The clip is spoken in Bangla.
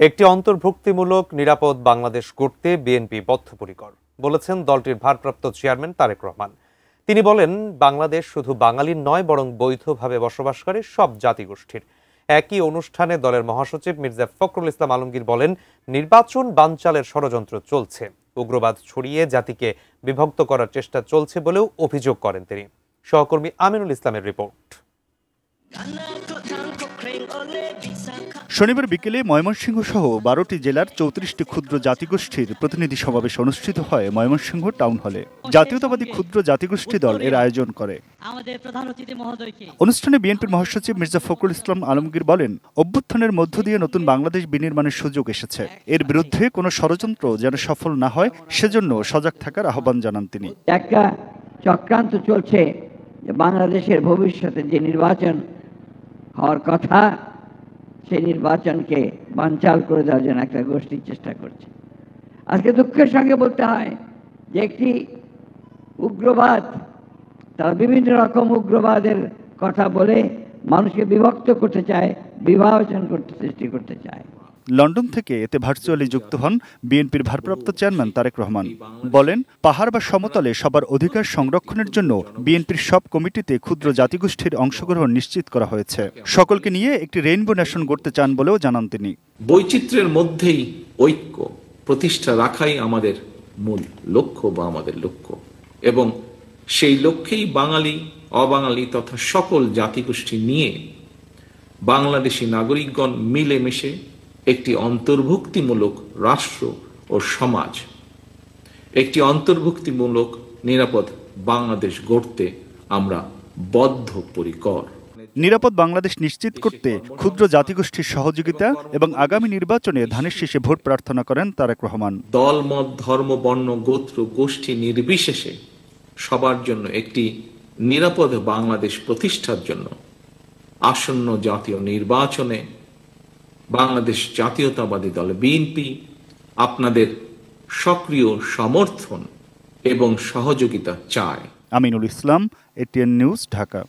একটি অন্তর্ভুক্তিমূলক নিরাপদ বাংলাদেশ গড়তে বিএনপি বদ্ধপরিকর বলেছেন দলটির ভারপ্রাপ্ত চেয়ারম্যান তারেক রহমান। তিনি বলেন, বাংলাদেশ শুধু বাঙালির নয়, বরং বৈধভাবে বসবাস করে সব জাতিগোষ্ঠীর। একই অনুষ্ঠানে দলের মহাসচিব মির্জা ফখরুল ইসলাম আলমগীর বলেন, নির্বাচন বানচালের ষড়যন্ত্র চলছে, উগ্রবাদ ছড়িয়ে জাতিকে বিভক্ত করার চেষ্টা চলছে বলেও অভিযোগ করেন তিনি। সহকর্মী আমিনুল ইসলামের রিপোর্ট। শনিবার বিকেলে ময়মনসিংহ সহ ১২টি জেলার ৩৪টি ক্ষুদ্র জাতিগোষ্ঠীর প্রতিনিধি সমাবেশ অনুষ্ঠিত হয় ময়মনসিংহ টাউন হলে। জাতীয়তাবাদী ক্ষুদ্র জাতিগোষ্ঠী দল এর আয়োজন করে। অনুষ্ঠানে বিএনপির মহাসচিব মির্জা ফখরুল ইসলাম আলমগীর বলেন, অভ্যুত্থানের মধ্য দিয়ে নতুন বাংলাদেশ বিনির্মাণের সুযোগ এসেছে। এর বিরুদ্ধে কোনো ষড়যন্ত্র যেন সফল না হয়, সেজন্য সজাগ থাকার আহ্বান জানান তিনি। একটা চক্রান্ত চলছে যে বাংলাদেশের ভবিষ্যতে যে নির্বাচন হওয়ার কথা, সেই নির্বাচনকে বানচাল করে দেওয়ার জন্য একটা গোষ্ঠী চেষ্টা করছে। আজকে দুঃখের সঙ্গে বলতে হয় যে একটি উগ্রবাদ, তারা বিভিন্ন রকম উগ্রবাদের কথা বলে মানুষকে বিভক্ত করতে চায়, বিভাজন সৃষ্টি করতে চায়। লন্ডন থেকে এতে ভার্চুয়ালি যুক্ত হন বিএনপির ভারপ্রাপ্ত চেয়ারম্যান তারেক রহমান। বলেন, পাহাড় বা সমতলে সবার অধিকার সংরক্ষণের জন্য বিএনপির সব কমিটিতে ক্ষুদ্র জাতিগোষ্ঠীর অংশগ্রহণ নিশ্চিত করা হয়েছে। সকলকে নিয়ে একটি রেইনবো নেশন গড়তে চান বলেও জানান তিনি। বৈচিত্র্যের মধ্যেই ঐক্য প্রতিষ্ঠা রাখাই আমাদের মূল লক্ষ্য বা আমাদের লক্ষ্য, এবং সেই লক্ষ্যেই বাঙালি, অবাঙালি তথা সকল জাতিগোষ্ঠী নিয়ে বাংলাদেশি নাগরিকগণ মিলেমিশে একটি অন্তর্ভুক্তিমূলক রাষ্ট্র ও সমাজ, একটি অন্তর্ভুক্তিমূলক নিরাপদ বাংলাদেশ গড়তে আমরা বদ্ধপরিকর। নিরাপদ বাংলাদেশ নিশ্চিত করতে ক্ষুদ্র জাতিগোষ্ঠীর সহযোগিতা এবং আগামী নির্বাচনে ধানের শীষে ভোট প্রার্থনা করেন তারেক রহমান। দল, মত, ধর্ম, বর্ণ, গোত্র, গোষ্ঠী নির্বিশেষে সবার জন্য একটি নিরাপদ বাংলাদেশ প্রতিষ্ঠার জন্য আসন্ন জাতীয় নির্বাচনে বাংলাদেশ জাতীয়তাবাদী দল বিএনপি আপনাদের সক্রিয় সমর্থন এবং সহযোগিতা চায়। Aminul Islam, ATN news, Dhaka.